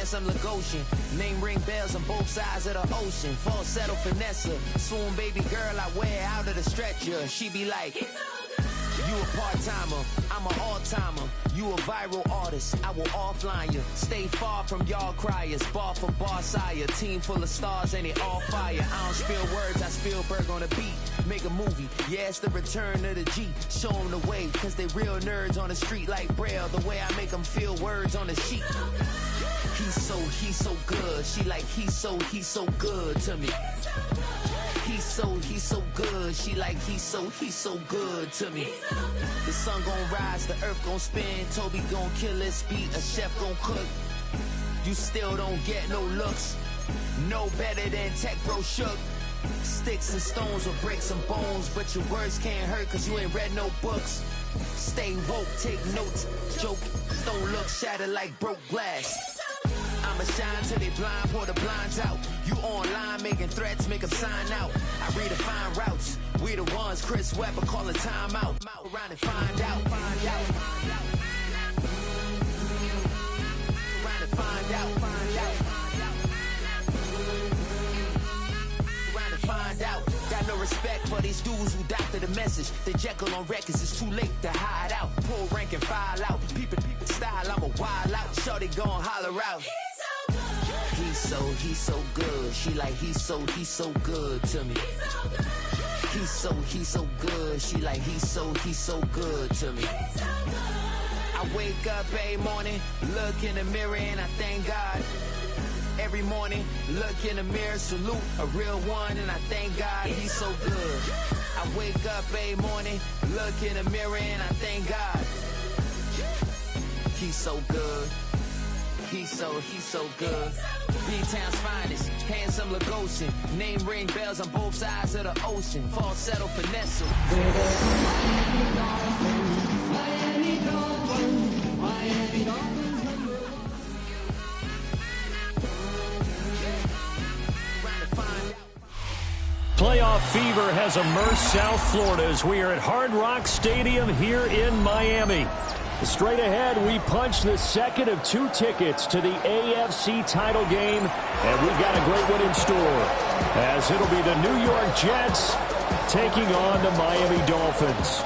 handsome Lagosian. Name ring bells on both sides of the ocean. Falsetto finesse, swoon baby girl I wear out of the stretcher. She be like, you a part-timer, I'm an all-timer. You a viral artist, I will offline you. Stay far from y'all criers, bar for bar sire. Team full of stars, ain't it all fire? I don't spill words, I Spielberg on a beat. Make a movie, yeah, it's the return of the G. Show them the way, cause they real nerds on the street like Braille. The way I make them feel words on the sheet. He's so good. She like, he's so good to me. He's so good. She like, he's so good to me. The sun gon' rise, the earth gon' spin. Toby gon' kill this beat, a chef gon' cook. You still don't get no looks. No better than Tech Bro Shook. Sticks and stones will break some bones, but your words can't hurt cause you ain't read no books. Stay woke, take notes, joke, don't look shattered like broke glass. I'ma shine till they blind, pour the blinds out. You online making threats, make them sign out. I redefine routes, we the ones Chris Webber calling time out. Around and find out, find out. Around and find out, find out. Around and find out. Got no respect for these dudes who doctor the message. They Jekyll on records, it's too late to hide out. Pull rank and file out. People style, I'm a wild out. Shorty gon' holler out. He's so good. She like, he's so good to me. He's so good. She like, he's so good to me. I wake up every morning, look in the mirror and I thank God. Every morning, look in the mirror, salute a real one, and I thank God he's so good. I wake up every morning, look in the mirror and I thank God. He's so good. He's so good. B-Town's finest, handsome Lagosian. Name ring bells on both sides of the ocean. Falsetto finesse. Playoff fever has immersed South Florida as we are at Hard Rock Stadium here in Miami. Straight ahead, we punch the second of 2 tickets to the AFC title game, and we've got a great one in store, as it'll be the New York Jets taking on the Miami Dolphins.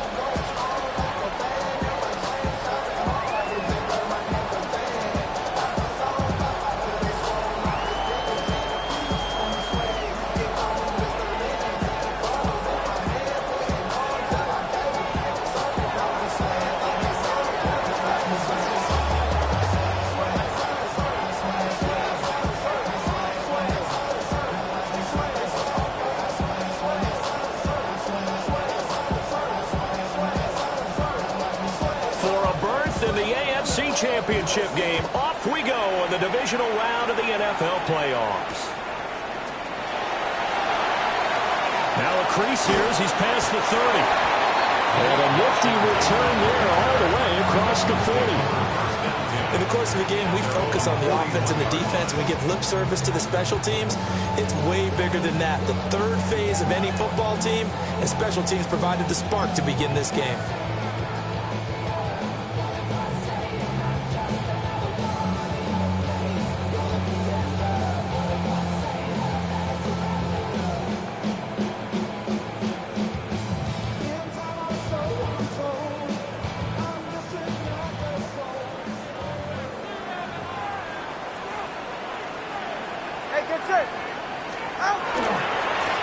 Championship game. Off we go in the divisional round of the NFL playoffs. Now a crease here as he's past the 30. And a nifty return there all the way across the 40. In the course of the game, we focus on the offense and the defense. We give lip service to the special teams. It's way bigger than that. The third phase of any football team, and special teams provided the spark to begin this game.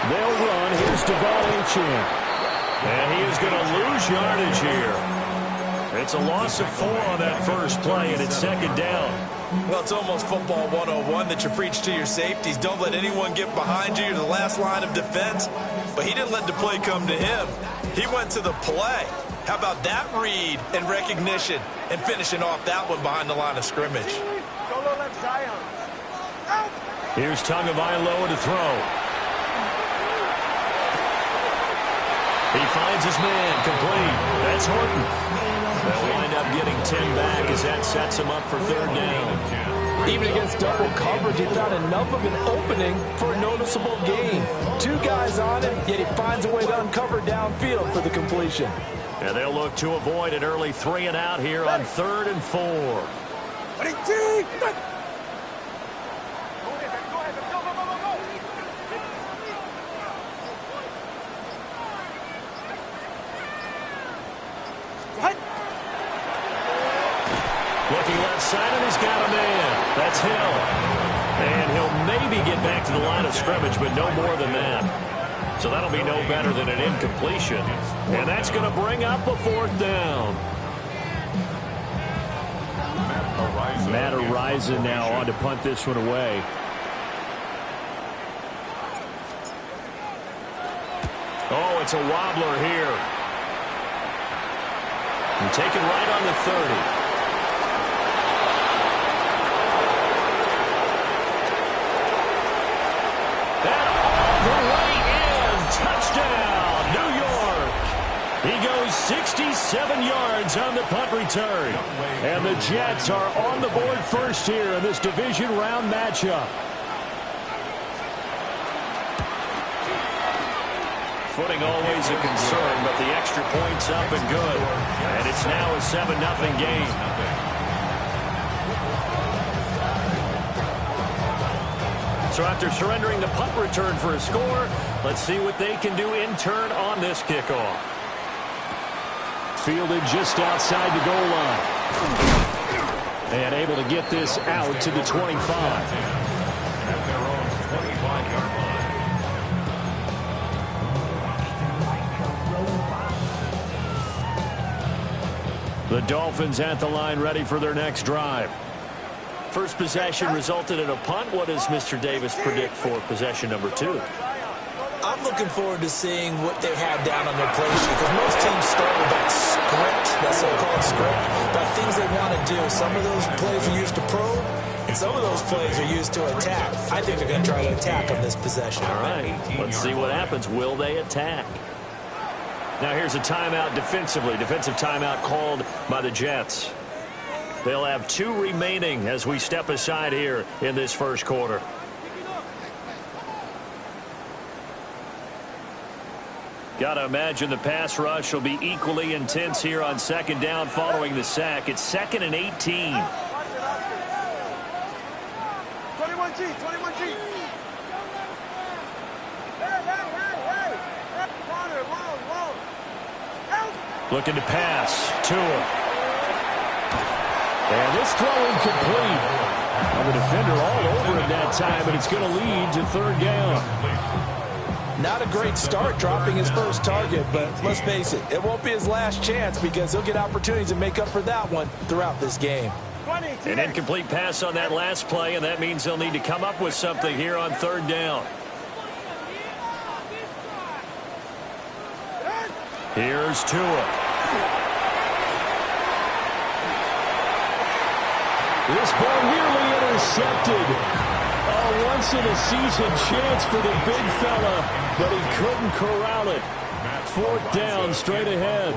They'll run. Here's and he is going to lose yardage here. It's a loss of 4 on that first play, and it's second down. Well, it's almost football 101 that you preach to your safeties. Don't let anyone get behind you. You're the last line of defense. But he didn't let the play come to him. He went to the play. How about that read and recognition and finishing off that one behind the line of scrimmage? Here's Tagovailoa to throw. He finds his man, complete. That's Horton. They'll wind up getting 10 back as that sets him up for third down. Even against double coverage, he found enough of an opening for a noticeable gain. 2 guys on him, yet he finds a way to uncover downfield for the completion. And they'll look to avoid an early 3 and out here on 3rd and 4. Hill. And he'll maybe get back to the line of scrimmage, but no more than that. So that'll be no better than an incompletion. And that's going to bring up a fourth down. Matt Horizon now on to punt this one away. Oh, it's a wobbler here. And taken right on the 30. That all the way in. Touchdown, New York. He goes 67 yards on the punt return. And the Jets are on the board first here in this division round matchup. Footing always a concern, but the extra point's up and good. And it's now a 7-0 game. So after surrendering the punt return for a score, let's see what they can do in turn on this kickoff. Fielded just outside the goal line. And able to get this out to the 25. At their own 25-yard line. The Dolphins at the line, ready for their next drive. First possession resulted in a punt. What does Mr. Davis predict for possession number 2? I'm looking forward to seeing what they have down on their play sheet, because most teams start with that script, that so-called script, about things they want to do. Some of those plays are used to probe, and some of those plays are used to attack. I think they're going to try to attack on this possession. All right, let's see what happens. Will they attack? Now here's a timeout defensively. Defensive timeout called by the Jets. They'll have 2 remaining as we step aside here in this first quarter. Got to imagine the pass rush will be equally intense here on second down following the sack. It's 2nd and 18. 21G, 21G. Looking to pass. Tua. And this throw incomplete. And the defender all over it that time, and it's going to lead to 3rd down. Not a great start dropping his first target, but let's face it, it won't be his last chance because he'll get opportunities to make up for that one throughout this game. An incomplete pass on that last play, and that means they'll need to come up with something here on 3rd down. Here's Tua. This ball nearly intercepted. A once-in-a-season chance for the big fella, but he couldn't corral it. 4th down, straight ahead.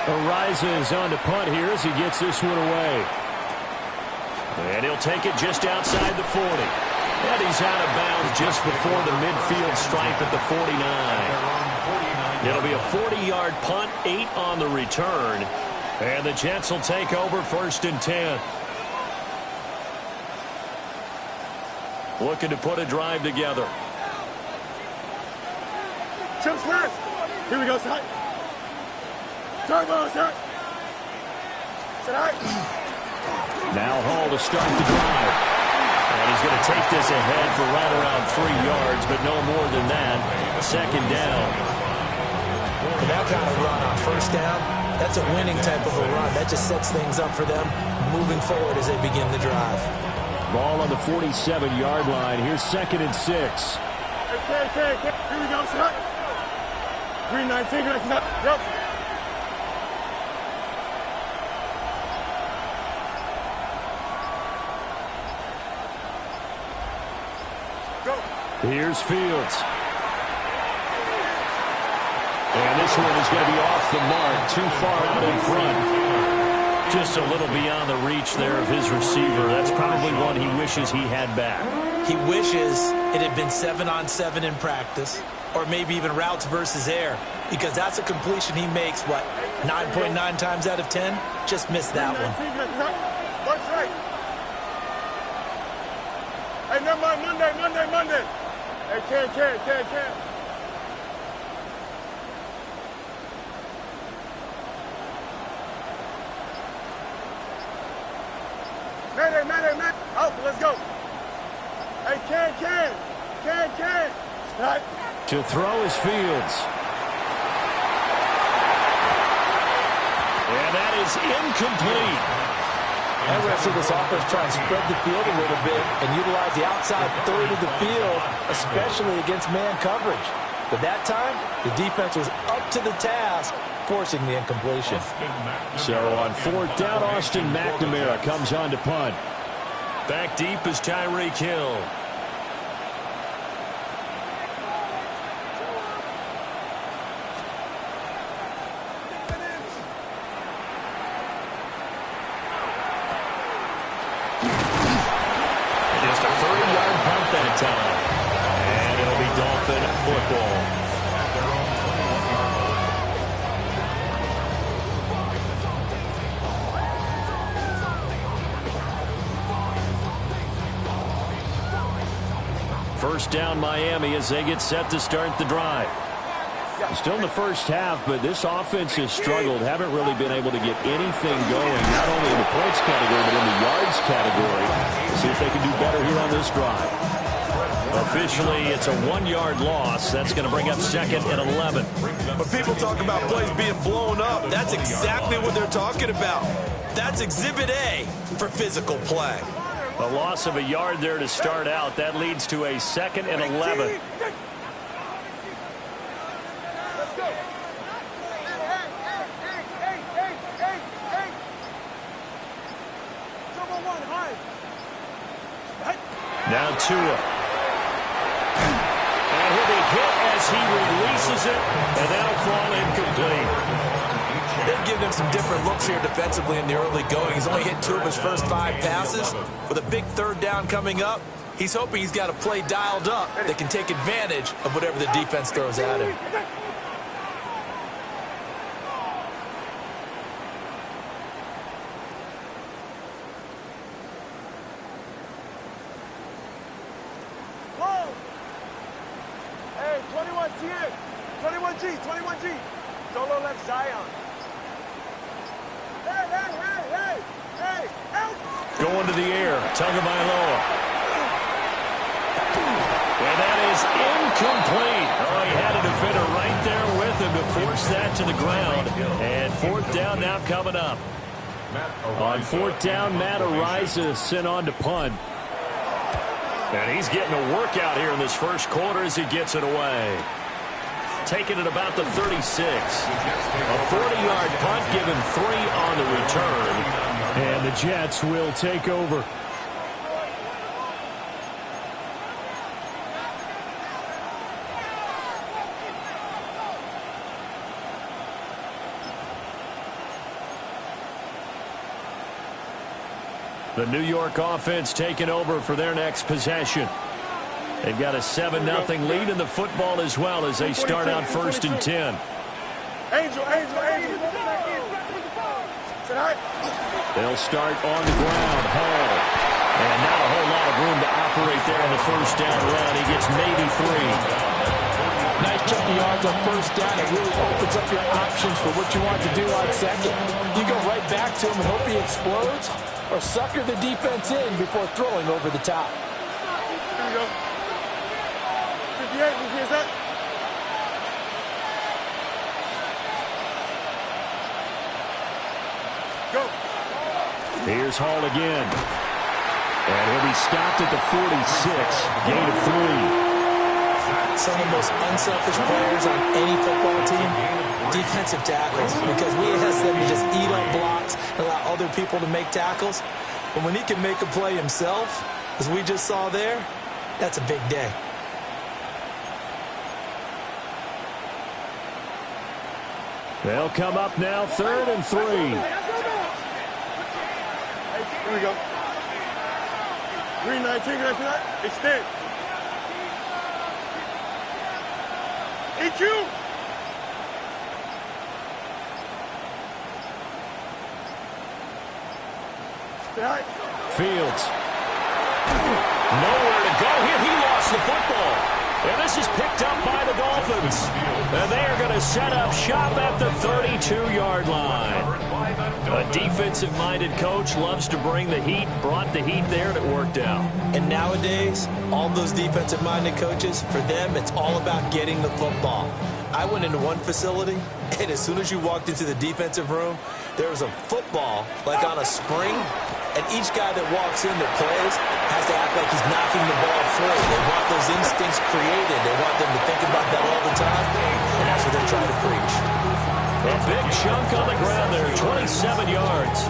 Arises on to punt here as he gets this one away. And he'll take it just outside the 40. And he's out of bounds just before the midfield stripe at the 49. It'll be a 40-yard punt, 8 on the return. And the Jets will take over 1st and 10. Looking to put a drive together. Chips last. Here we go, side. Turbo, sir. Now Hall to start the drive. And he's going to take this ahead for right around 3 yards, but no more than that. 2nd down. And that kind of run on 1st down, that's a winning type of a run. That just sets things up for them moving forward as they begin the drive. Ball on the 47-yard line. Here's 2nd and 6. Okay. Here we go, sir. Green 19, yep. Here's Fields. And this one is going to be off the mark, too far out in front. Just a little beyond the reach there of his receiver. That's probably one he wishes he had back. He wishes it had been 7-on-7 in practice, or maybe even routes versus air, because that's a completion he makes, 9.9 times out of 10? Just missed that one. What's right? Hey, never mind, Monday. Hey, can. Man. Out, let's go. Hey, Can. Right. To throw is Fields. And that is incomplete. And we're going to see this offense try and spread the field a little bit and utilize the outside third of the field, especially against man coverage. But that time, the defense was up to the task, forcing the incompletion. So on fourth down, Austin McNamara comes on to punt. Back deep is Tyreek Hill. Just a 30-yard punt that time. And it'll be Dolphin football. First down Miami as they get set to start the drive. Still in the first half, but this offense has struggled. Haven't really been able to get anything going, not only in the points category, but in the yards category. See if they can do better here on this drive. Officially, it's a 1-yard loss. That's going to bring up second and 11. When people talk about plays being blown up, that's exactly what they're talking about. That's Exhibit A for physical play. A loss of a yard there to start out. That leads to a second and 11. Now Tua. And he'll be hit as he releases it, and that'll fall incomplete. They've given him some different looks here defensively in the early going. He's only hit 2 of his first 5 passes. With a big third down coming up, he's hoping he's got a play dialed up that can take advantage of whatever the defense throws at him. Hey, 21G. Solo left Zion. Hey, help! Going to the air, Tagovailoa. And that is incomplete. Oh, he had a defender right there with him to force that to the ground. And fourth down now coming up. On fourth down, Matt Araiza sent on to punt. And he's getting a workout here in this first quarter as he gets it away. Taking it about the 36. A 40-yard punt, given 3 on the return. And the Jets will take over. The New York offense taking over for their next possession. They've got a 7-0 lead in the football as well as they start out first and 10. Angel. They'll start on the ground. Hall. And not a whole lot of room to operate there on the first down run. He gets maybe 3. Nice chunk of yards on first down. It really opens up your options for what you want to do on second. You go right back to him and hope he explodes, or sucker the defense in before throwing over the top. Here we go. 58, who's that? Go. Here's Hall again. And he'll be stopped at the 46. Gain of 3. Some of the most unselfish players on any football team, defensive tackles, because we ask them to just eat up blocks and allow other people to make tackles. But when he can make a play himself, as we just saw there, that's a big day. They'll come up now, 3rd and 3. Here we go. 319, extend. EQ. Fields. Nowhere to go here. He lost the football. And this is picked up by the Dolphins. And they are going to set up shop at the 32-yard line. A defensive-minded coach loves to bring the heat, brought the heat there, and it worked out. And nowadays, all those defensive-minded coaches, for them, it's all about getting the football. I went into one facility, and as soon as you walked into the defensive room, there was a football, like on a spring, and each guy that walks in that plays has to act like he's knocking the ball free. They want those instincts created. They want them to think about that all the time, and that's what they're trying to preach. A big chunk on the ground there, 27 yards.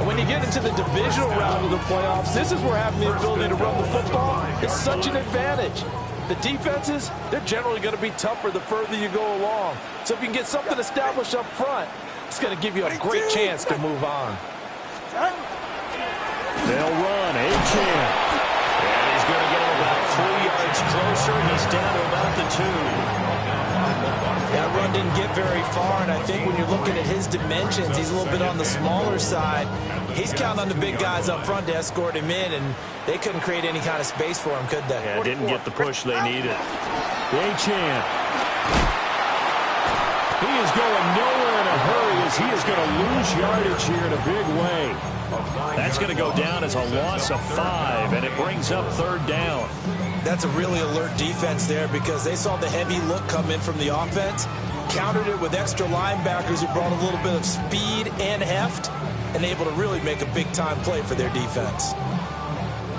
And when you get into the divisional round of the playoffs, this is where having the ability to run the football is such an advantage. The defenses, they're generally going to be tougher the further you go along. So if you can get something established up front, it's going to give you a great chance to move on. They'll run, A-Chan. And he's going to get him about 3 yards closer. He's down to about the 2. That run didn't get very far, and I think when you're looking at his dimensions, he's a little bit on the smaller side. He's counting on the big guys up front to escort him in, and they couldn't create any kind of space for him, could they? Yeah, didn't get the push they needed. A-Chan. He is going nowhere in a hurry as he is going to lose yardage here in a big way. That's going to go down as a loss of 5, and it brings up 3rd down. That's a really alert defense there because they saw the heavy look come in from the offense, countered it with extra linebackers who brought a little bit of speed and heft, and able to really make a big-time play for their defense.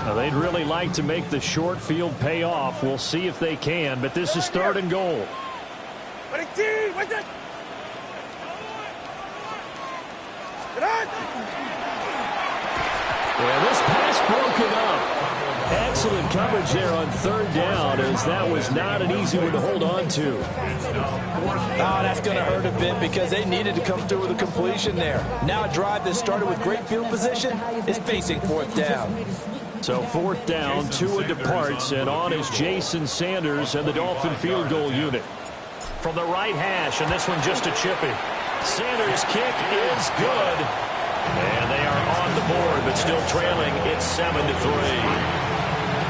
Now, they'd really like to make the short field pay off. We'll see if they can, but this is 3rd and goal. Yeah, this pass broken up. Excellent coverage there on 3rd down, as that was not an easy one to hold on to. Oh, that's going to hurt a bit because they needed to come through with a completion there. Now a drive that started with great field position is facing 4th down. So 4th down, Tua departs, and on is Jason Sanders and the Dolphin field goal unit. From the right hash, and this one just a chippy. Sanders' kick is good. And they are on the board, but still trailing. It's 7-3.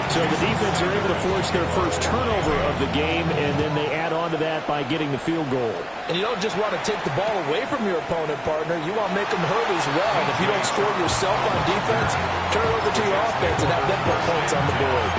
So the defense are able to force their first turnover of the game, and then they add on to that by getting the field goal. And you don't just want to take the ball away from your opponent, partner. You want to make them hurt as well. And if you don't score yourself on defense, turn it over to your offense and have them put points on the board.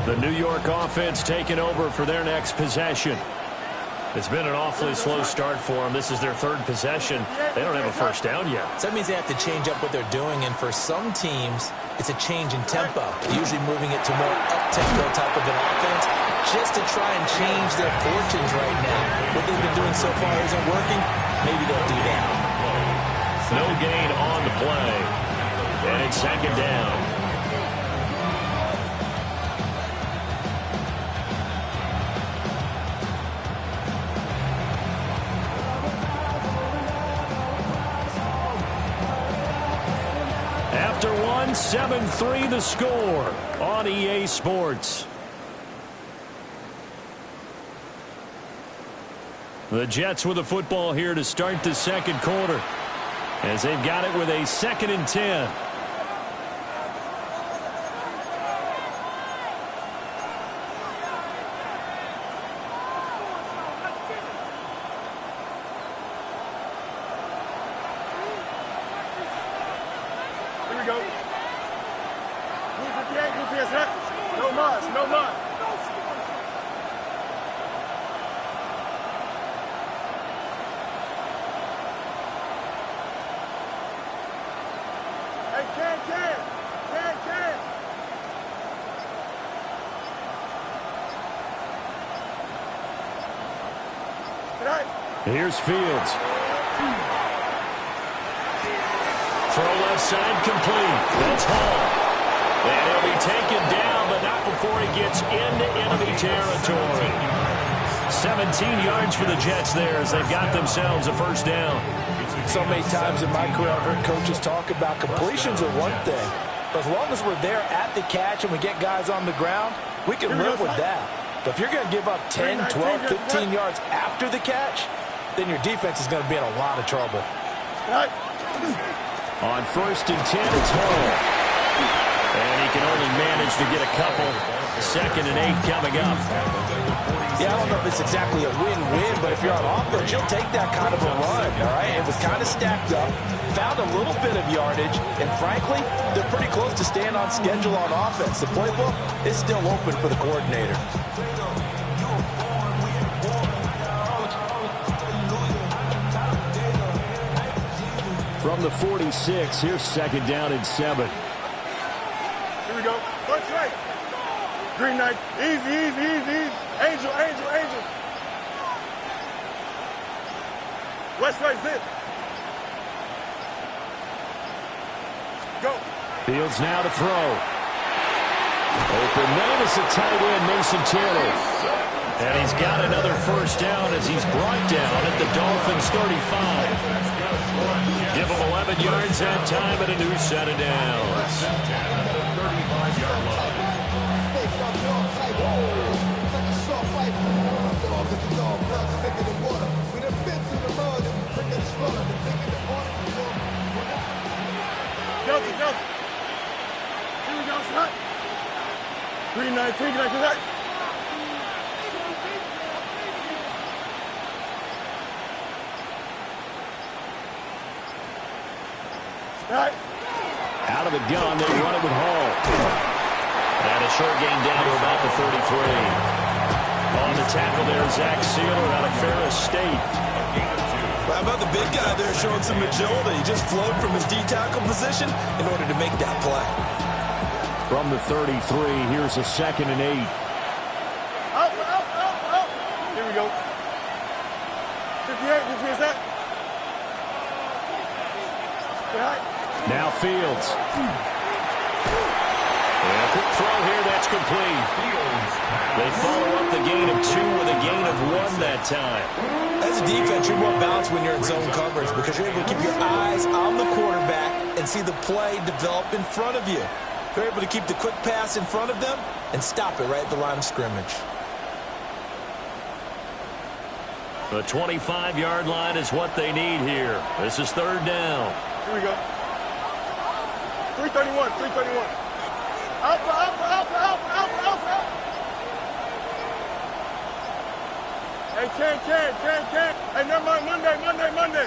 The New York offense taking over for their next possession. It's been an awfully slow start for them. This is their 3rd possession. They don't have a first down yet. So that means they have to change up what they're doing, and for some teams, it's a change in tempo, usually moving it to more up-tempo type of an offense, just to try and change their fortunes right now. What they've been doing so far isn't working. Maybe they'll do that. No gain on the play. And it's 2nd down. After 7-3 the score on EA Sports. The Jets with the football here to start the 2nd quarter, as they've got it with a 2nd and 10. No mud. Hey, can. Here's Fields. Throw left side complete. That's Hall. And he'll be taken down, but not before he gets into enemy territory. 17 yards for the Jets there as they've got themselves a first down. So many times in my career I've heard coaches talk about completions are one thing, But as long as we're there at the catch and we get guys on the ground, we can live with that. But if you're going to give up 10, 12, 15 yards after the catch, then your defense is going to be in a lot of trouble. On 1st and 10, it's Hall. And he can only manage to get a couple. 2nd and 8 coming up. Yeah, I don't know if it's exactly a win-win, but if you're on offense, you'll take that kind of a run, all right? It was kind of stacked up, found a little bit of yardage, and frankly, they're pretty close to staying on schedule on offense. The playbook is still open for the coordinator. From the 46, here's 2nd down and 7. Here we go. Punch right. Green knight. Easy, easy, easy, easy. Angel, angel, angel. West right zip. Go. Fields now to throw. Open man is a tight end, Mason Taylor. And he's got another 1st down as he's brought down at the Dolphins' 35. Give him 11 yards that time and a new set of downs. Delta, Delta. Here we go, shot. 319, like that. Right. Out of the gun, they run it with Hall. And a short gain down to about the 33. On the tackle there, Zach Sealer out of Ferris State. How about the big guy there showing some agility? He just flowed from his D-tackle position in order to make that play. From the 33, here's a 2nd and 8. Out, out, out, out. Here we go. 58, which means that. Right. Now Fields. And a quick throw here, that's complete. They follow up the gain of 2 with a gain of 1 that time. As a defense, you're more balanced when you're in zone coverage because you're able to keep your eyes on the quarterback and see the play develop in front of you. You're able to keep the quick pass in front of them and stop it right at the line of scrimmage. The 25-yard line is what they need here. This is 3rd down. Here we go. 331, 331. Alpha, alpha, alpha, alpha, alpha, alpha. Hey, can. Hey, never mind, Monday.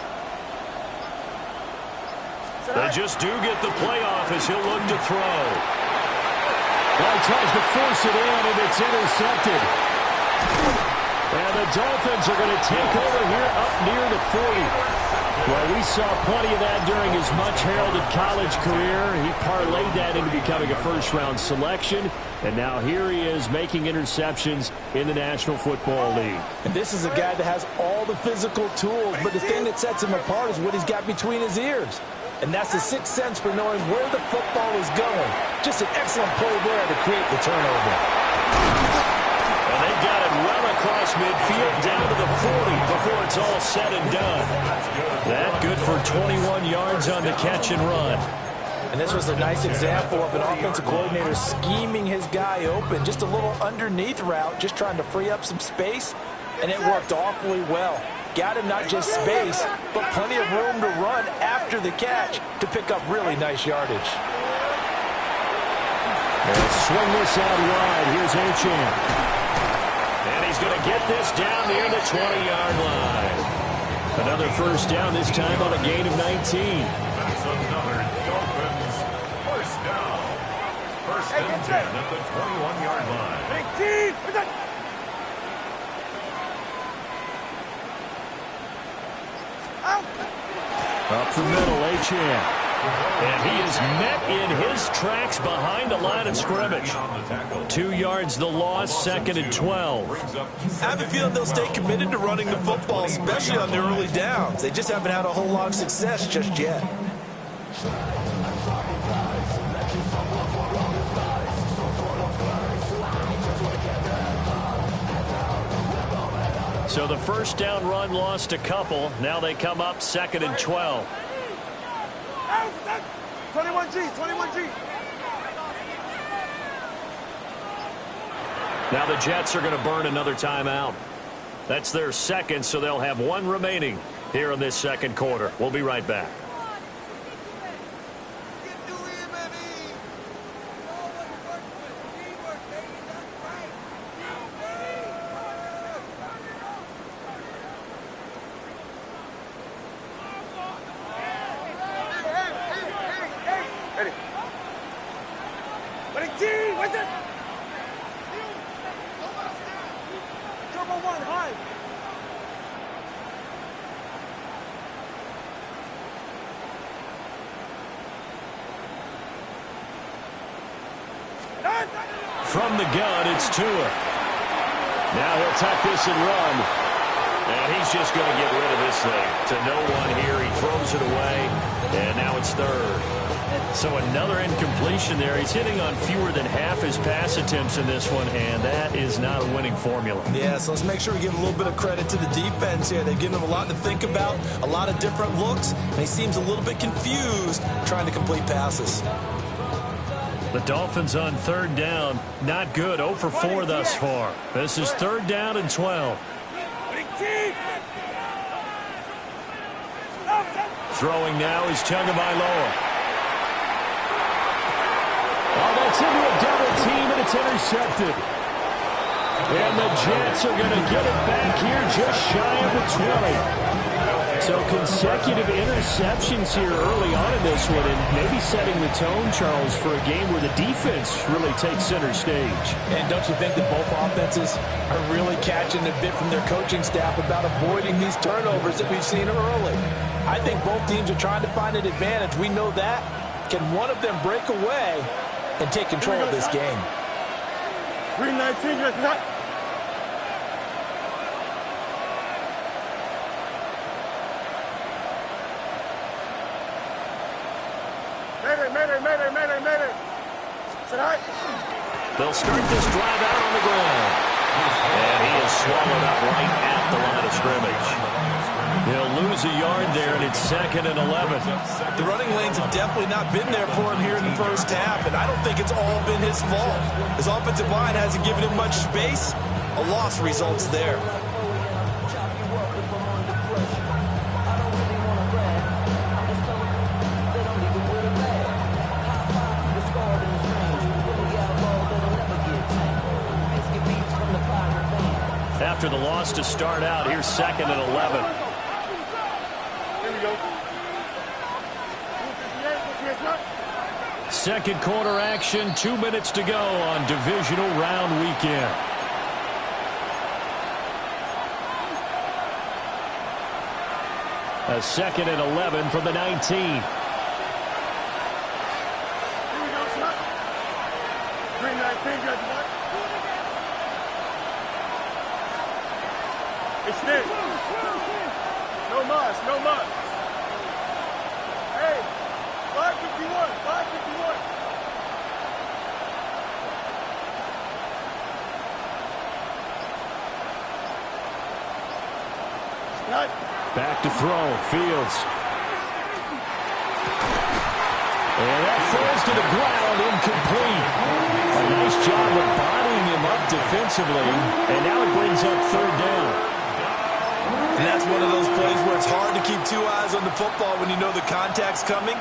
They just do get the playoff as he'll look to throw. Well, he tries to force it in, and it's intercepted. And the Dolphins are going to take over here up near the 40. Well, we saw plenty of that during his much-heralded college career. He parlayed that into becoming a first-round selection, and now here he is making interceptions in the National Football League. And this is a guy that has all the physical tools, but the thing that sets him apart is what he's got between his ears. And that's the sixth sense for knowing where the football is going. Just an excellent play there to create the turnover. And they've got it well across midfield down to the 40 before it's all said and done. That good for 21 yards on the catch and run. And this was a nice example of an offensive coordinator scheming his guy open. Just a little underneath route, just trying to free up some space, and it worked awfully well. Got him not just space, but plenty of room to run after the catch to pick up really nice yardage. And swing this out wide. Here's Achane. And he's going to get this down near the 20-yard line. Another first down, this time on a gain of 19. That's another Dolphins first down. First and 10 at the 21-yard line. 19! Up the middle, Achane. And he is met in his tracks behind the line of scrimmage. 2 yards the loss, 2nd and 12. I have a feeling they'll stay committed to running the football, especially on their early downs. They just haven't had a whole lot of success just yet. So the first down run lost a couple. Now they come up 2nd and 12. 21G, 21G. Now the Jets are going to burn another timeout. That's their second, so they'll have one remaining here in this second quarter. We'll be right back. From the gun, it's Tua. Now he'll tuck this and run. And he's just going to get rid of this thing. To no one here. He throws it away. And now it's third. So another incompletion there. He's hitting on fewer than half his pass attempts in this one. And that is not a winning formula. Yeah, so let's make sure we give a little bit of credit to the defense here. They've given him a lot to think about. A lot of different looks. And he seems a little bit confused trying to complete passes. The Dolphins on third down. Not good. 0 for 4 thus far. This is third down and 12. Throwing now is Tagovailoa. Oh, that's into a double team, and it's intercepted. And the Jets are going to get it back here just shy of the 20. So consecutive interceptions here early on in this one, and maybe setting the tone, Charles, for a game where the defense really takes center stage. And don't you think that both offenses are really catching a bit from their coaching staff about avoiding these turnovers that we've seen early? I think both teams are trying to find an advantage. We know that. Can one of them break away and take control of this game? 319, that's not. Mayday. Tonight. They'll start this drive out on the ground. And he is swallowed up right at the line of scrimmage. He'll lose a yard there, and it's 2nd and 11. The running lanes have definitely not been there for him here in the first half, and I don't think it's all been his fault. His offensive line hasn't given him much space. A loss results there. After the loss to start out, here's 2nd and 11. Here we go. Second quarter action, 2 minutes to go on Divisional Round weekend. A 2nd and 11 from the 19. Here we go, son. 319, got the extend. No mas. Hey, 551. Back to throw, Fields. And that falls to the ground, incomplete. A nice job of bodying him up defensively, and now it brings up third down. And that's one of those plays where it's hard to keep two eyes on the football when you know the contact's coming,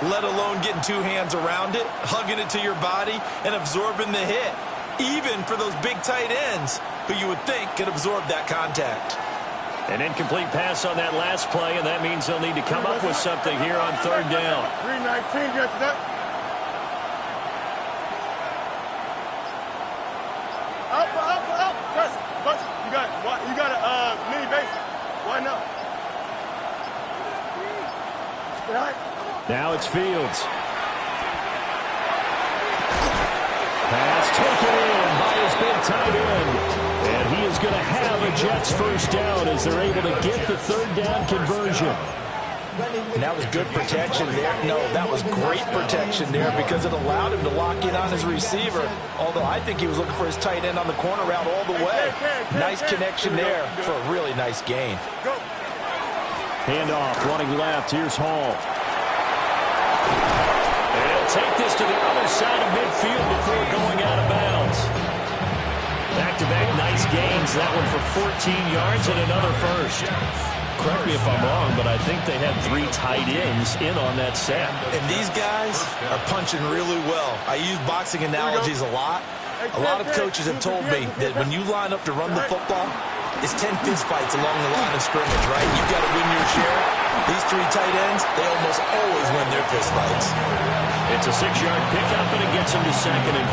let alone getting two hands around it, hugging it to your body, and absorbing the hit, even for those big tight ends who you would think could absorb that contact. An incomplete pass on that last play, and that means they'll need to come up with something here on third down. 319, got that. Up. Bunch. You got a mini base. Why not? Now it's Fields. Pass taken in by his big tight end. And he is going to have a Jets first down as they're able to get the third down conversion. And that was good protection there. No, that was great protection there because it allowed him to lock in on his receiver. Although I think he was looking for his tight end on the corner route all the way. Nice connection there for a really nice gain. Handoff, running left. Here's Hall. And he'll take this to the other side of midfield before going out of bounds. Back-to-back nice gains. That one for 14 yards and another first. Correct me if I'm wrong, but I think they had 3 tight ends in on that set. And these guys are punching really well. I use boxing analogies a lot. A lot of coaches have told me that when you line up to run the football, it's 10 fist fights along the line of scrimmage, right? You've got to win your share. These 3 tight ends, they almost always win their fist fights. It's a 6-yard pickup, and it gets him to 2nd and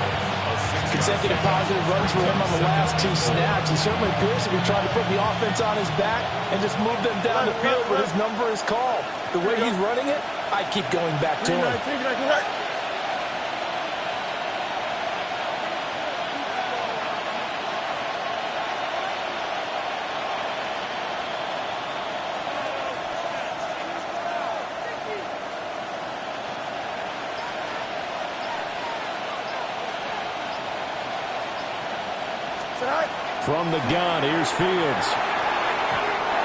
4. Consecutive positive runs for him on the last 2 snaps. He certainly appears to be trying to put the offense on his back and just move them down the field where his number is called. The way he's running it, I keep going back to him. From the gun, here's Fields.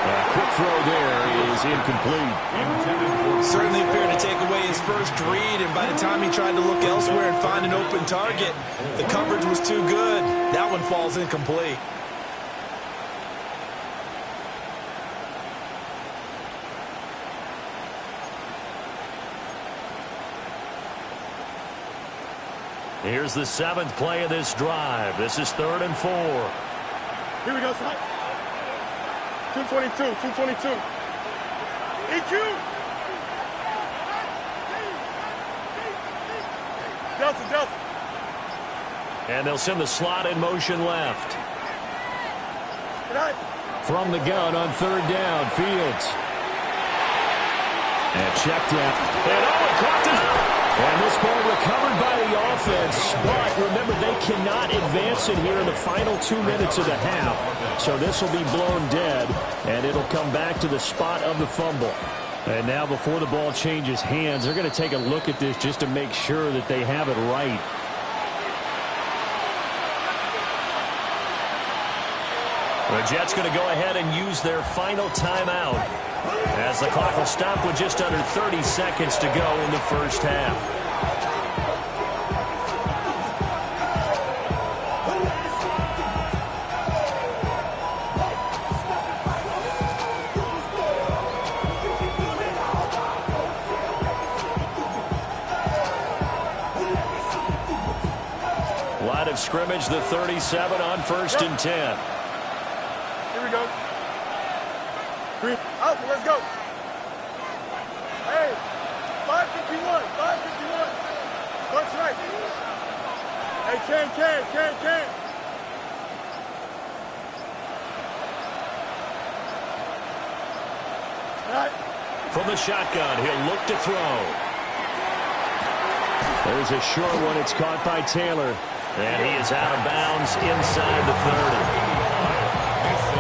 A quick throw there is incomplete. Certainly appeared to take away his first read, and by the time he tried to look elsewhere and find an open target, the coverage was too good. That one falls incomplete. Here's the 7th play of this drive. This is 3rd and 4. Here we go, son. 222, 222. EQ. Delta. And they'll send the slot in motion left. From the gun on 3rd down, Fields. And checked out. And caught it. And this ball recovered by the offense, but remember, they cannot advance it here in the final 2 minutes of the half. So this will be blown dead, and it'll come back to the spot of the fumble. And now before the ball changes hands, they're going to take a look at this just to make sure that they have it right. The Jets going to go ahead and use their final timeout, as the clock will stop with just under 30 seconds to go in the first half. Line of scrimmage, the 37 on 1st and 10. Here we go. Out, let's go. Hey, 551. Punch right. Hey, can. Right. From the shotgun, he'll look to throw. There's a short one. It's caught by Taylor. And he is out of bounds inside the 30.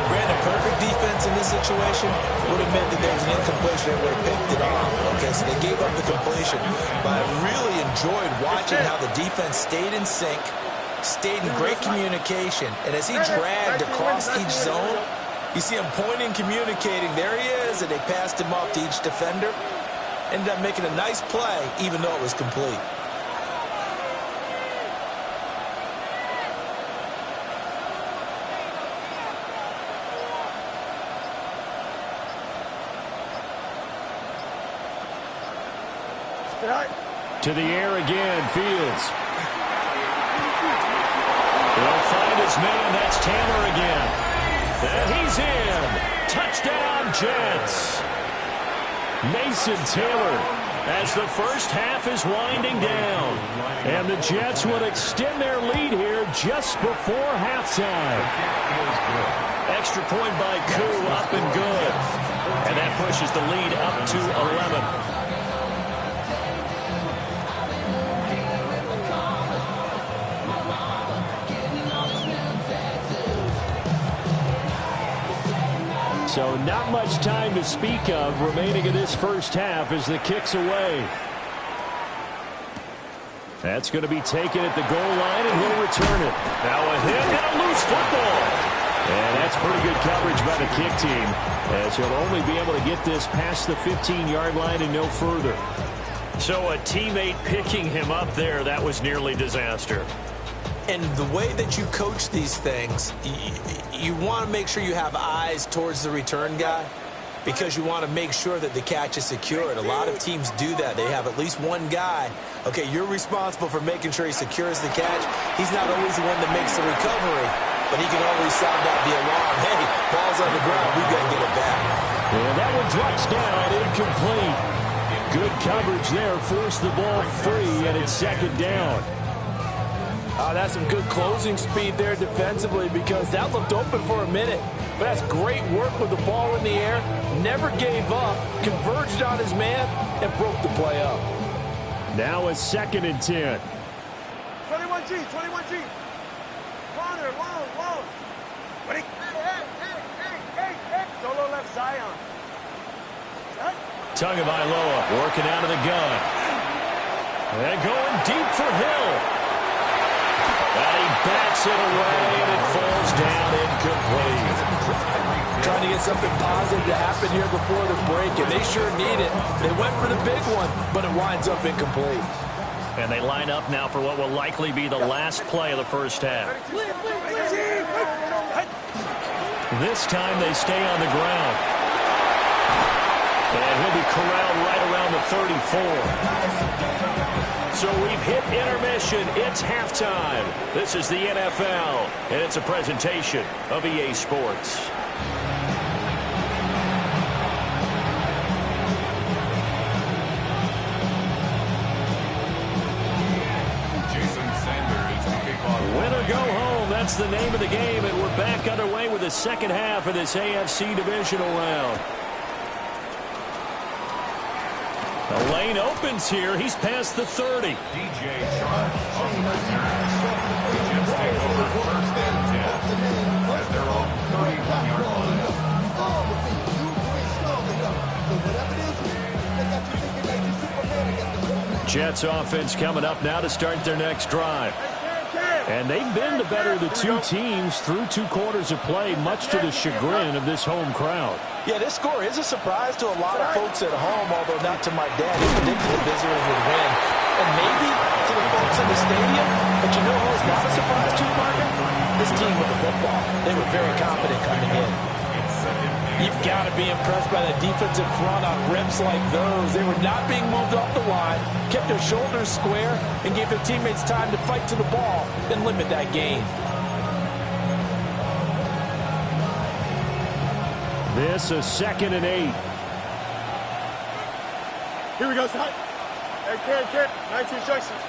Brandon, perfect defense in this situation would have meant that there was an incompletion that would have picked it off. Okay, so they gave up the completion. But I really enjoyed watching how the defense stayed in sync, stayed in great communication. And as he dragged across each zone, you see him pointing, communicating. There he is, and they passed him off to each defender. Ended up making a nice play, even though it was complete. To the air again, Fields. He'll find his man. That's Taylor again. And he's in. Touchdown, Jets. Mason Taylor, as the first half is winding down. And the Jets would extend their lead here just before halftime. Extra point by Koo, up and good. And that pushes the lead up to 11. So not much time to speak of remaining in this first half as the kick's away. That's going to be taken at the goal line, and he'll return it. Now a hit and a loose football. And that's pretty good coverage by the kick team, as he'll only be able to get this past the 15-yard line and no further. So a teammate picking him up there, that was nearly disaster. And the way that you coach these things, you want to make sure you have eyes towards the return guy because you want to make sure that the catch is secured. A lot of teams do that. They have at least one guy. Okay, you're responsible for making sure he secures the catch. He's not always the one that makes the recovery, but he can always sound out the alarm. Hey, ball's on the ground. We've got to get it back. And that one drops down, incomplete. Good coverage there. Forced the ball free, and it's second down. That's some good closing speed there defensively because that looked open for a minute. But that's great work with the ball in the air. Never gave up, converged on his man, and broke the play up. Now a 2nd and 10. 21G, 21G. Corner, long. Ready? Hey. Solo left Zion. Tagovailoa working out of the gun. And going deep for Hill. And he bats it away, and it falls down incomplete. Trying to get something positive to happen here before the break, and they sure need it. They went for the big one, but it winds up incomplete. And they line up now for what will likely be the last play of the first half. This time they stay on the ground. And he'll be corralled right around the 34. So we've hit intermission. It's halftime. This is the NFL, and it's a presentation of EA Sports. Win or go home, that's the name of the game, and we're back underway with the second half of this AFC Divisional round. The lane opens here. He's past the 30. DJ Sharp on the return. The Jets take over 1st and 10 at their own 31-yard line. Jets offense coming up now to start their next drive. And they've been the better of the two teams through 2 quarters of play, much to the chagrin of this home crowd. Yeah, this score is a surprise to a lot of folks at home, although not to my dad. He predicted the visitors would win. And maybe to the folks in the stadium. But you know who was not a surprise to, partner? This team with the football. They were very confident coming in. You've got to be impressed by the defensive front on reps like those. They were not being moved off the line, kept their shoulders square, and gave their teammates time to fight to the ball and limit that gain. This is 2nd and 8. Here we go, son. Hey, kid. 19 instructions.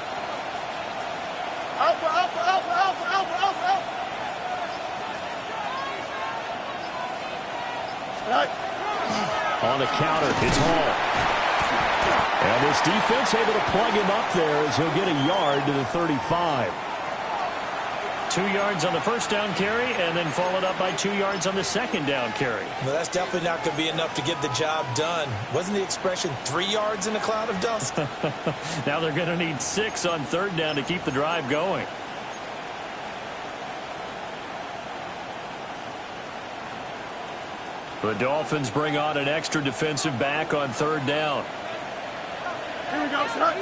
Alpha. Right. On the counter, it's Hall. And this defense able to plug him up there as he'll get a yard to the 35. 2 yards on the first down carry, and then followed up by 2 yards on the second down carry. Well, that's definitely not going to be enough to get the job done. Wasn't the expression 3 yards in a cloud of dust? Now they're going to need 6 on 3rd down to keep the drive going. The Dolphins bring on an extra defensive back on 3rd down. Here we go, son.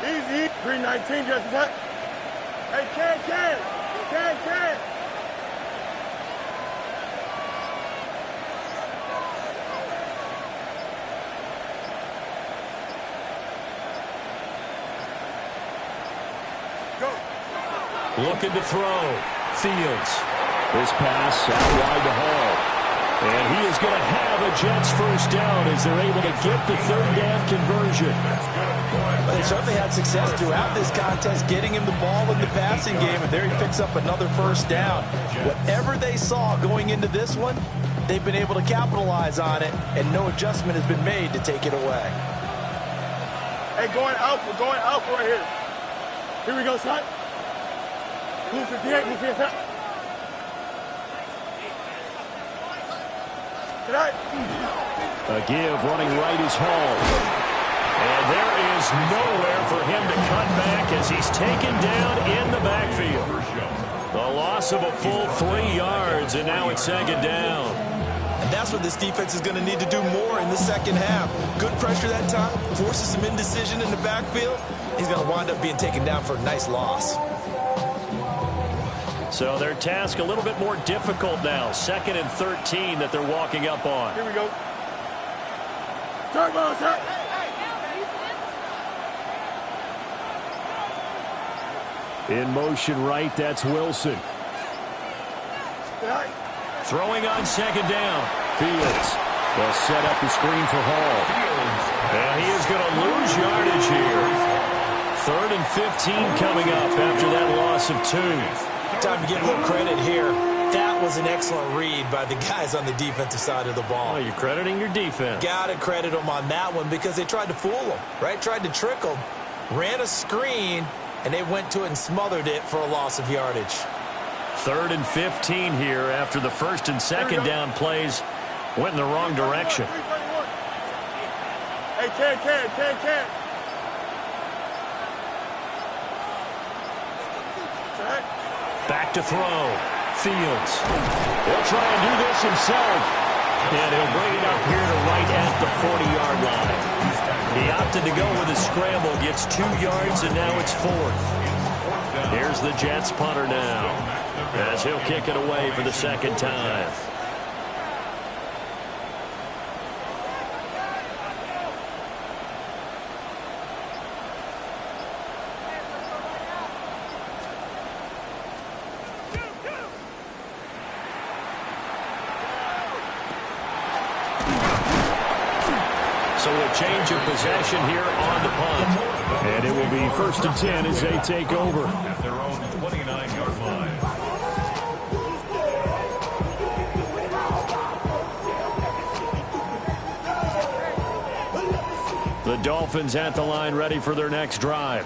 Easy. 319, just that. Hey, can. Go. Looking to throw. Fields. This pass out wide to Hall. And he is going to have a Jets first down as they're able to get the 3rd down conversion. Well, they certainly had success throughout this contest, getting him the ball in the passing game, and there he picks up another first down. Whatever they saw going into this one, they've been able to capitalize on it, and no adjustment has been made to take it away. Hey, going alpha right here. Here we go, son. Blue 58, blue 58. A give running right is Hall. And there is nowhere for him to cut back as he's taken down in the backfield. The loss of a full 3 yards, and now it's 2nd down. And that's what this defense is going to need to do more in the second half. Good pressure that time, forces some indecision in the backfield. He's going to wind up being taken down for a nice loss. So their task a little bit more difficult now. 2nd and 13 that they're walking up on. Here we go. Turbo, sir. In motion right, that's Wilson. Throwing on 2nd down. Fields. They'll set up the screen for Hall. And he is going to lose yardage here. 3rd and 15 coming up after that loss of 2. Time to give a little credit here. That was an excellent read by the guys on the defensive side of the ball. Oh, you're crediting your defense. Got to credit them on that one because they tried to fool them, right? Tried to trick them. Ran a screen, and they went to it and smothered it for a loss of yardage. 3rd and 15 here after the 1st and 2nd down plays went in the wrong direction. Hey, Ken. Back to throw. Fields. He'll try and do this himself. And he'll bring it up here to right at the 40-yard line. He opted to go with a scramble, gets 2 yards, and now it's 4th. Here's the Jets punter now, as he'll kick it away for the 2nd time. So a change of possession here on the punt. And it will be 1st and 10 as they take over. At their own 29-yard line. The Dolphins at the line ready for their next drive.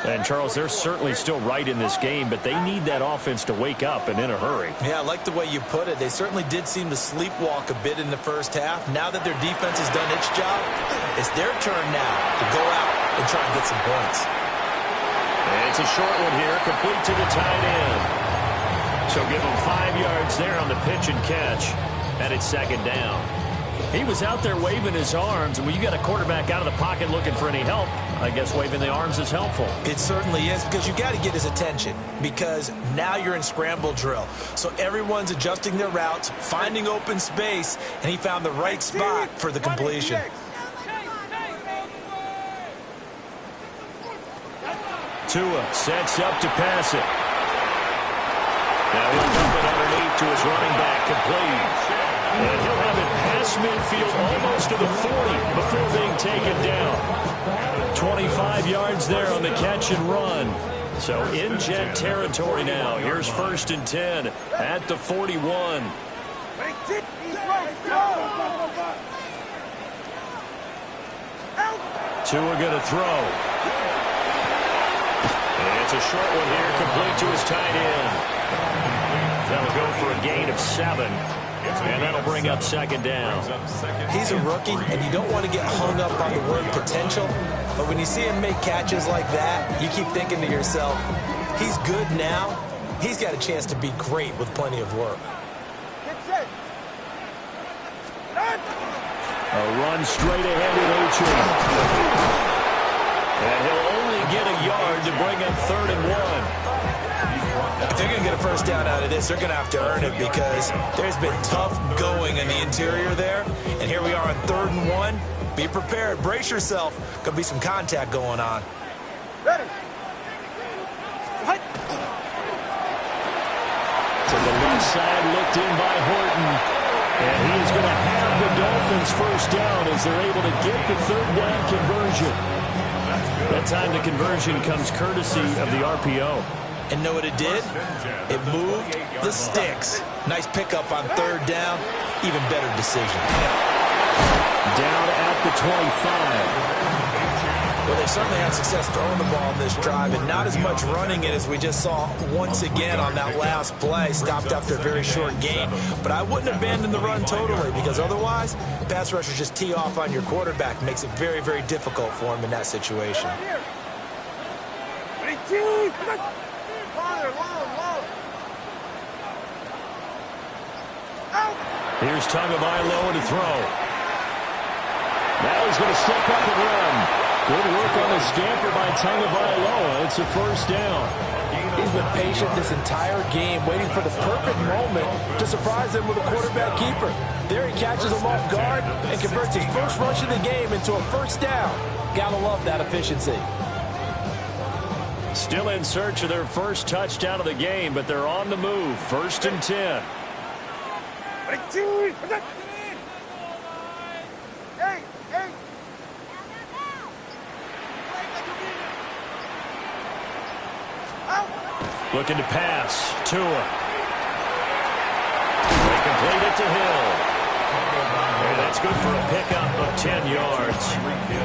And, Charles, they're certainly still right in this game, but they need that offense to wake up and in a hurry. Yeah, I like the way you put it. They certainly did seem to sleepwalk a bit in the first half. Now that their defense has done its job, it's their turn now to go out and try and get some points. And it's a short one here, complete to the tight end. So give them 5 yards there on the pitch and catch. And it's 2nd down. He was out there waving his arms, and when you got a quarterback out of the pocket looking for any help, I guess waving the arms is helpful. It certainly is, because you got to get his attention, because now you're in scramble drill. So everyone's adjusting their routes, finding open space, and he found the right spot for the completion. Tua sets up to pass it. Now he'll dump it underneath to his running back, complete. And he'll have it past midfield almost to the 40 before being taken down. 25 yards there on the catch and run. So in Jet territory now. Here's 1st and 10 at the 41. Tua going to throw. And it's a short one here, complete to his tight end. That'll go for a gain of 7. And that'll bring up 2nd down. He's a rookie, and you don't want to get hung up on the word potential. But when you see him make catches like that, you keep thinking to yourself, he's good now. He's got a chance to be great with plenty of work. A run straight ahead with Ochoa. And he'll only get a yard to bring up 3rd and 1. If they're going to get a first down out of this, they're going to have to earn it, because there's been tough going in the interior there. And here we are on 3rd and 1. Be prepared. Brace yourself. Going to be some contact going on. Ready. To the left side, looked in by Horton. And he is going to have the Dolphins first down as they're able to get the 3rd down conversion. That time the conversion comes courtesy of the RPO. And know what it did? It moved the sticks. Nice pickup on 3rd down. Even better decision. Down at the 25. Well, they certainly had success throwing the ball in this drive, and not as much running it as we just saw once again on that last play. Stopped after a very short gain. But I wouldn't abandon the run totally, because otherwise, pass rushers just tee off on your quarterback. Makes it very, very difficult for him in that situation. Here's Tagovailoa to throw. Now he's going to step up and run. Good work on the scamper by Tagovailoa. It's a first down. He's been patient this entire game, waiting for the perfect moment to surprise them with a quarterback keeper. There he catches him off guard and converts his first rush of the game into a first down. Gotta love that efficiency. Still in search of their first touchdown of the game, but they're on the move. 1st and 10. Looking to pass. Tua. They complete it to Hill. And that's good for a pickup of 10 yards.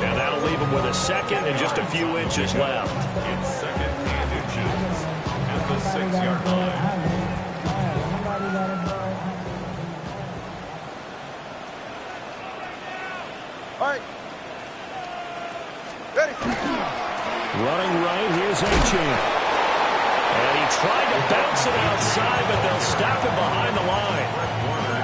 And that'll leave him with a second and just a few inches left. It's second and inches at the 6-yard line. All right. Ready. Running right, here's Achane. And he tried to bounce it outside, but they'll stop him behind the line.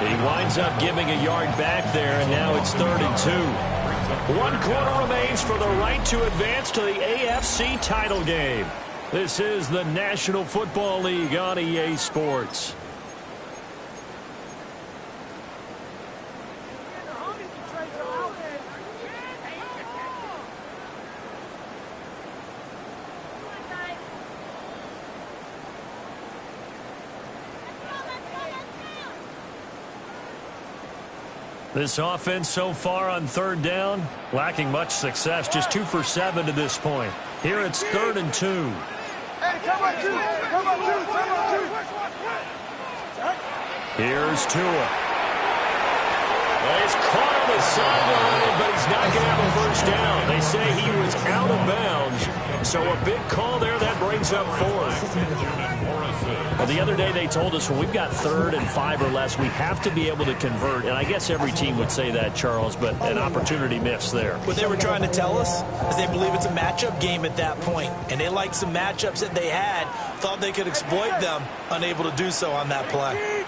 He winds up giving a yard back there, and now it's 3rd and 2. 1 quarter remains for the right to advance to the AFC title game. This is the National Football League on EA Sports. This offense so far on 3rd down, lacking much success, just 2 for 7 to this point. Here it's 3rd and 2. Hey, come on, two. Come on, two. Come on, two. Here's Tua. Well, he's caught on the sideline, but he's not going to have a first down. They say he was out of bounds, so a big call there that brings up 4th. Well, the other day they told us when we've got 3rd and 5 or less, we have to be able to convert. And I guess every team would say that, Charles, but an opportunity missed there. What they were trying to tell us is they believe it's a matchup game at that point, and they liked some matchups that they had, thought they could exploit them, unable to do so on that play.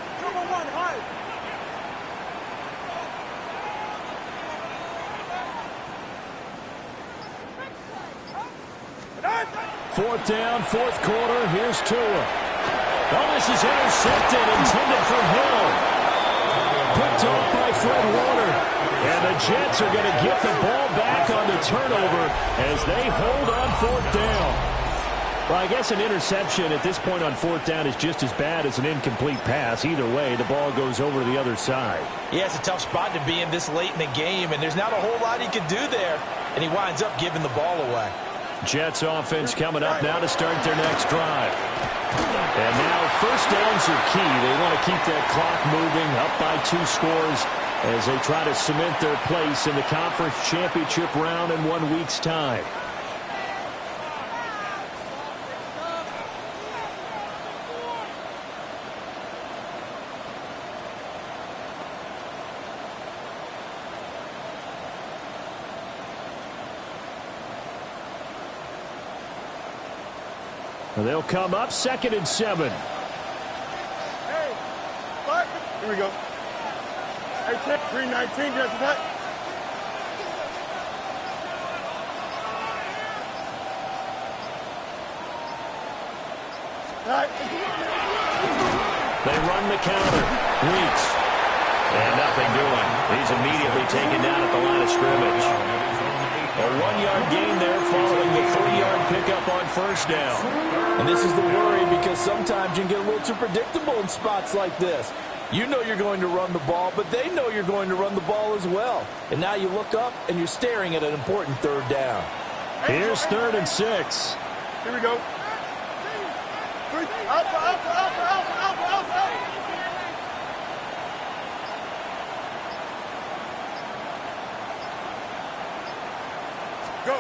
4th down, 4th quarter. Here's Tua. Oh, this is intercepted, intended for Hill. Picked off by Fred Warner. And the Jets are going to get the ball back on the turnover as they hold on 4th down. Well, I guess an interception at this point on 4th down is just as bad as an incomplete pass. Either way, the ball goes over to the other side. Yeah, it's a tough spot to be in this late in the game, and there's not a whole lot he can do there. And he winds up giving the ball away. Jets offense coming up now to start their next drive. And now first downs are key. They want to keep that clock moving, up by 2 scores as they try to cement their place in the conference championship round in 1 week's time. They'll come up 2nd and 7. Hey, what? Here we go. Hey, 319, just that. They run the counter. Weeks. And nothing doing. He's immediately taken down at the line of scrimmage. A 1-yard gain there following the 3-yard pickup on first down. And this is the worry because sometimes you can get a little too predictable in spots like this. You know you're going to run the ball, but they know you're going to run the ball as well. And now you look up and you're staring at an important 3rd down. Here's 3rd and 6. Here we go. Alpha. Go.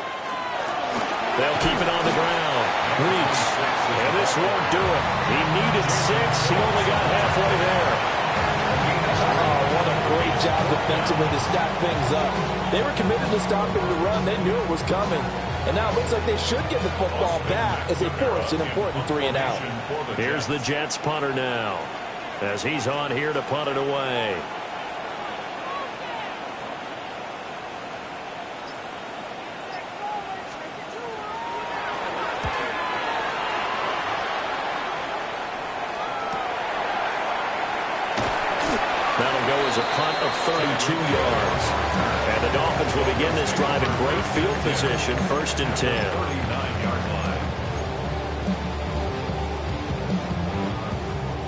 They'll keep it on the ground. Weeks. And this won't do it. He needed 6. He only got halfway there. Oh, what a great job defensively to stack things up. They were committed to stopping the run. They knew it was coming. And now it looks like they should get the football back as they force an important 3 and out. Here's the Jets punter now as he's on here to punt it away. punt of 32 yards. And the Dolphins will begin this drive in great field position, 1st and 10. 39-yard line.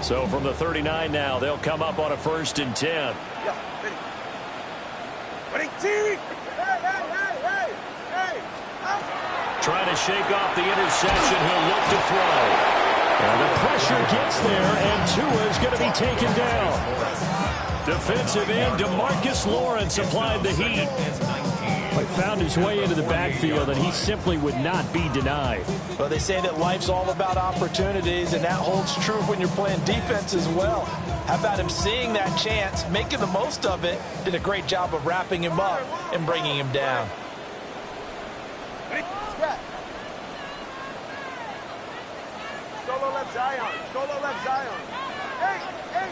So from the 39 now, they'll come up on a 1st and 10. Trying to shake off the interception. He'll look to throw. And the pressure gets there, and Tua's going to be taken down. Defensive end DeMarcus Lawrence applied the heat. He found his way into the backfield, and he simply would not be denied. Well, they say that life's all about opportunities, and that holds true when you're playing defense as well. How about him seeing that chance, making the most of it, did a great job of wrapping him up and bringing him down. Solo left Zion. Solo left Zion. Hey, hey.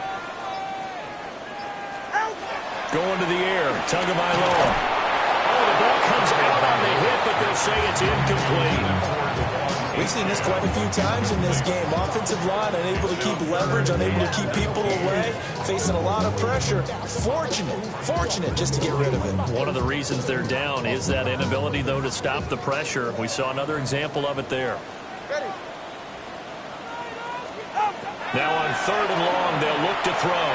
Out. Going to the air. Tagovailoa. Oh, the ball comes out on the hit, but they'll say it's incomplete. We've seen this quite a few times in this game. Offensive line unable to keep leverage, unable to keep people away, facing a lot of pressure. Fortunate just to get rid of it. One of the reasons they're down is that inability, though, to stop the pressure. We saw another example of it there. Ready. Now on 3rd and long, they'll look to throw.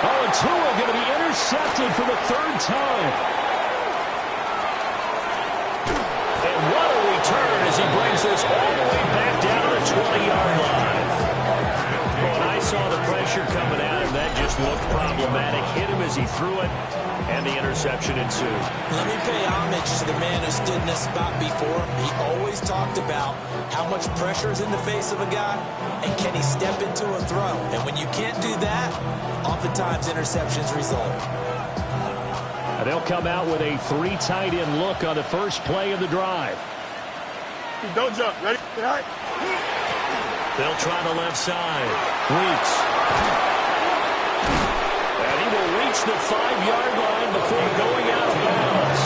Oh, and Tua going to be intercepted for the 3rd time. And what a return as he brings this all the way back down to the 20-yard line. When I saw the pressure coming at him, that just looked problematic. Hit him as he threw it, and the interception ensued. Let me pay homage to the man who stood in this spot before. He always talked about how much pressure is in the face of a guy, and can he step into a throw. And when you can't do that, oftentimes interceptions result. And they'll come out with a 3 tight end look on the first play of the drive. Don't jump. Ready? Right. They'll try the left side. Weeks. And he will reach the 5-yard line before going out of bounds.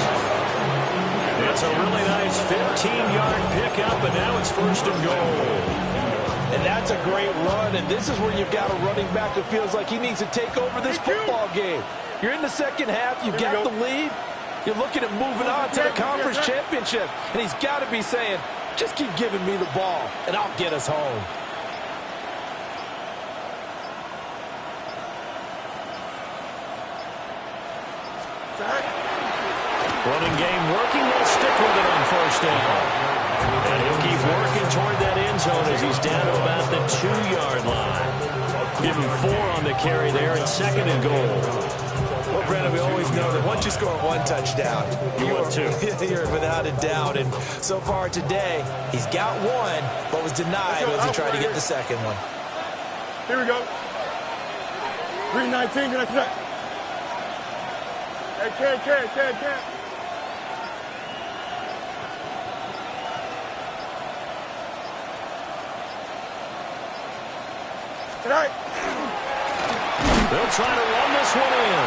It's a really nice 15-yard pickup, and now it's 1st and goal. And that's a great run, and this is where you've got a running back that feels like he needs to take over this football game. You're in the second half, you've got the lead, you're looking at moving on to the conference championship, and he's got to be saying, just keep giving me the ball, and I'll get us home. Running game working, they'll stick with it on 1st down. And he'll keep working toward that end zone as he's down to about the 2-yard line. Give him 4 on the carry there, and 2nd and goal. Well, Brandon, we always know that once you score 1 touchdown, you're without a doubt. And so far today, he's got 1, but was denied as he tried to get the 2nd one. Here we go. 319. Can I connect? Hey, can't. Tonight. They'll try to run this one in.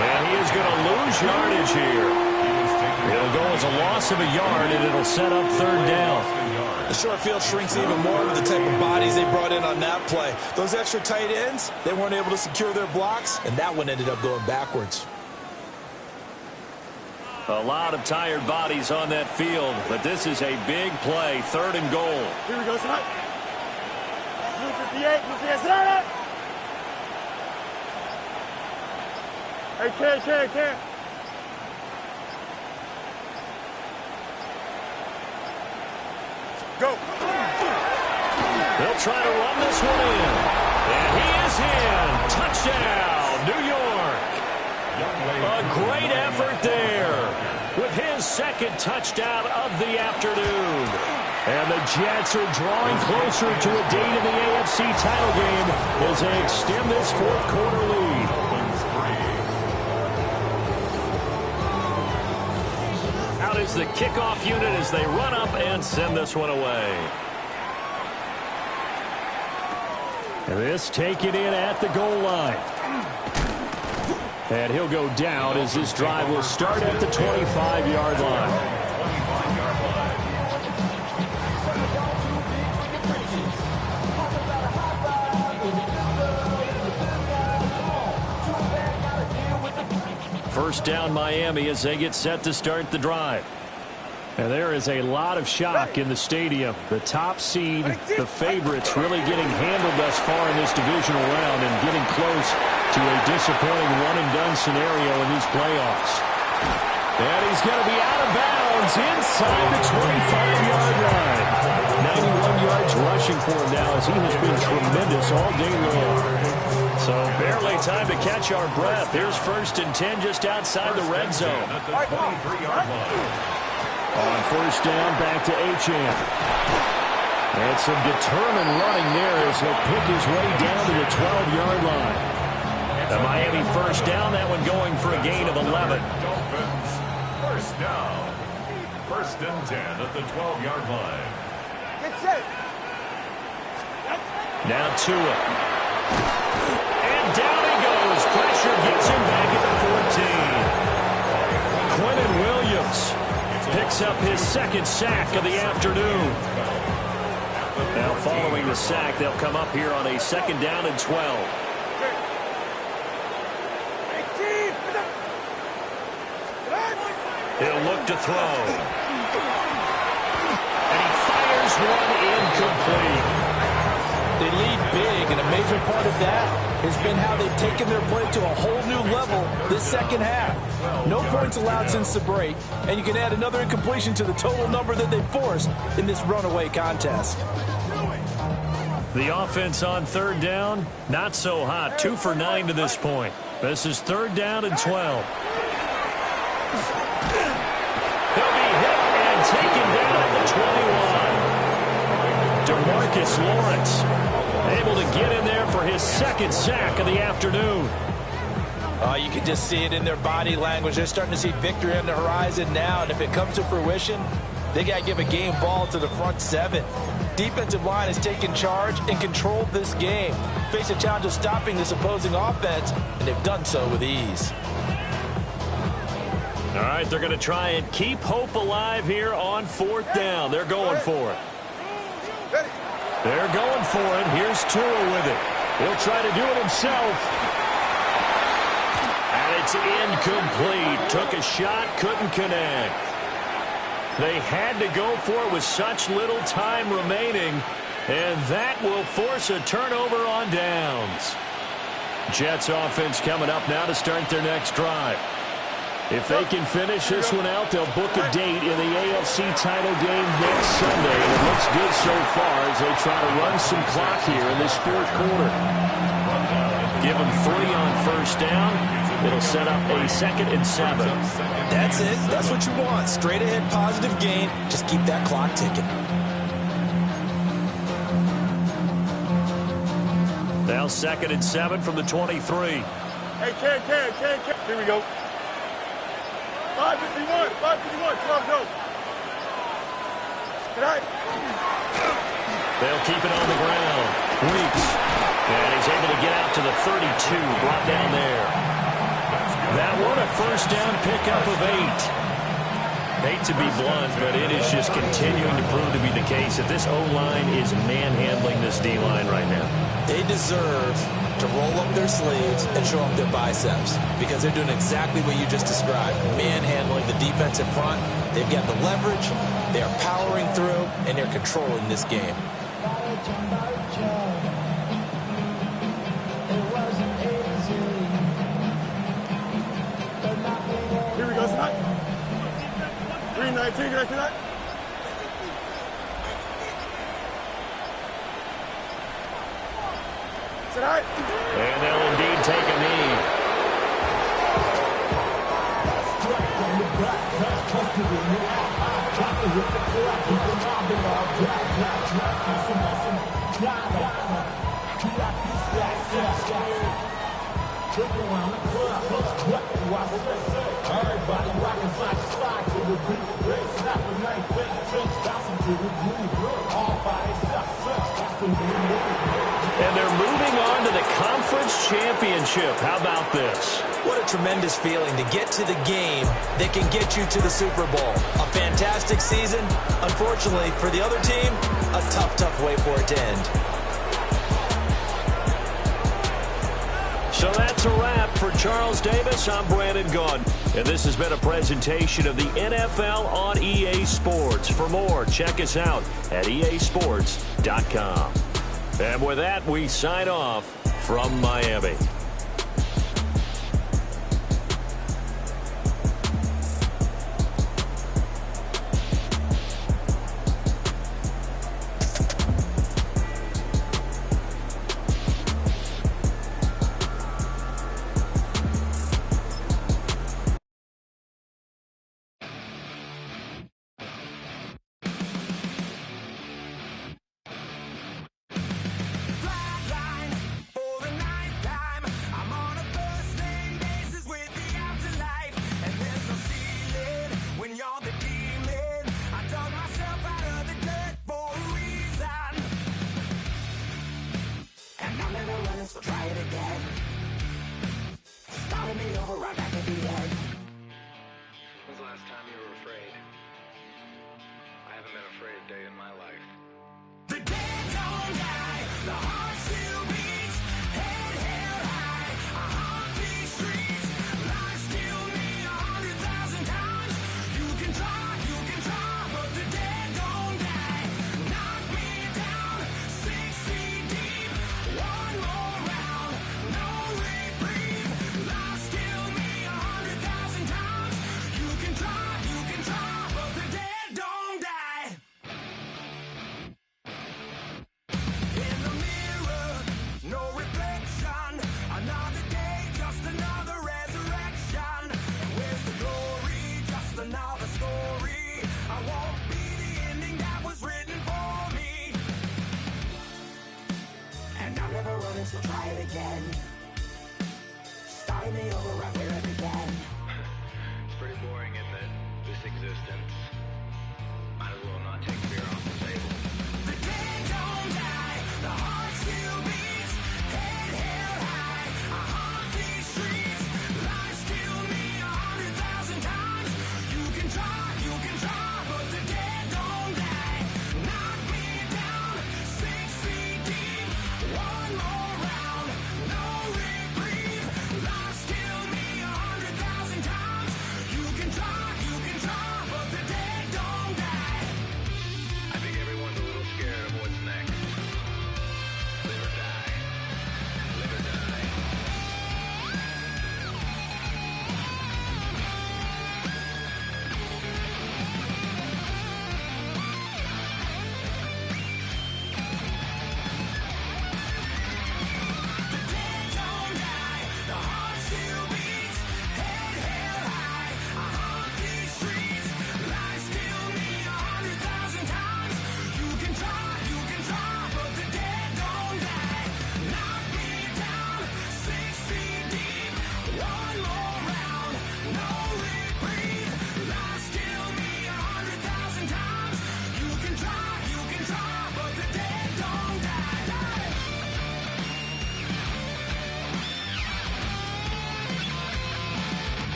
And he is going to lose yardage here. It'll go as a loss of a yard, and it'll set up 3rd down. The short field shrinks even more with the type of bodies they brought in on that play. Those extra tight ends, they weren't able to secure their blocks, and that one ended up going backwards. A lot of tired bodies on that field, but this is a big play, 3rd and goal. Here we go, son. 58, son. Hey, can't. Go. They'll try to run this one in. And he is in. Touchdown, New York. A great effort there with his 2nd touchdown of the afternoon. And the Jets are drawing closer to a date in the AFC title game as they extend this 4th quarter lead. Out is the kickoff unit as they run up and send this one away. And this taken in at the goal line. And he'll go down as this drive will start at the 25-yard line. first down Miami as they get set to start the drive. And there is a lot of shock in the stadium. The top seed, the favorites, really getting handled thus far in this divisional round and getting close to a disappointing one-and-done scenario in these playoffs. And he's going to be out of bounds inside the 25-yard line. 91 yards rushing for him now as he has been tremendous all day long. So barely time to catch our breath. Here's 1st and 10 just outside the red zone. On first down, back to Achane. And some determined running there as he'll pick his way down to the 12-yard line. The Miami first down, that one going for a gain of 11. Dolphins, first down. 1st and 10 at the 12-yard line. Get set. Now Tua. And down he goes. Pressure gets him back at the 14. Quentin Williams picks up his 2nd sack of the afternoon. Now following the sack, they'll come up here on a 2nd down and 12. He'll look to throw. And he fires one incomplete. They lead big, and a major part of that has been how they've taken their play to a whole new level this second half. No points allowed since the break, and you can add another incompletion to the total number that they forced in this runaway contest. The offense on 3rd down, not so hot. 2 for 9 to this point. This is 3rd down and 12. He'll be hit and taken down at the 21. DeMarcus Lawrence able to get in there for his 2nd sack of the afternoon. You can just see it in their body language. They're starting to see victory on the horizon now, and if it comes to fruition, they got to give a game ball to the front 7. Defensive line has taken charge and controlled this game. Face a challenge of stopping this opposing offense, and they've done so with ease. All right, they're going to try and keep hope alive here on 4th down. They're going for it. They're going for it. Here's Tua with it. He'll try to do it himself. And it's incomplete. Took a shot, couldn't connect. They had to go for it with such little time remaining, and that will force a turnover on downs. Jets offense coming up now to start their next drive. If they can finish this one out, they'll book a date in the AFC title game next Sunday. And it looks good so far as they try to run some clock here in this 4th quarter. Give them 3 on first down. It'll set up a 2nd and 7. That's it. That's what you want. Straight ahead positive gain. Just keep that clock ticking. Now 2nd and 7 from the 23. Hey, Ken. Here we go. 551, 12 go. Tonight. They'll keep it on the ground. Weeks. And he's able to get out to the 32, brought down there. That one a first down pickup of 8. Hate to be blunt, but it is just continuing to prove to be the case that this O-line is manhandling this D-line right now. They deserve to roll up their sleeves and show up their biceps because they're doing exactly what you just described, manhandling the defensive front. They've got the leverage, they're powering through, and they're controlling this game. Here we go, son. 319, can I see that? Tonight. And they'll indeed take a knee. And they're moving on to the conference championship. How about this? What a tremendous feeling to get to the game that can get you to the Super Bowl. A fantastic season. Unfortunately, for the other team, a tough way for it to end. So that's a wrap for Charles Davis. I'm Brandon Gunn, and this has been a presentation of the NFL on EA Sports. For more, check us out at easports.com. And with that, we sign off from Miami. So try it again. Starting me over right where it began. It's pretty boring, isn't it? This existence. Might as well not take fear off the table. The dead don't die, the heart still beats. Head held high, I haunt these streets. Lies killed me 100,000 times. You can try, but the dead don't die. Knock me down 6 feet deep. One more.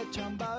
Chamba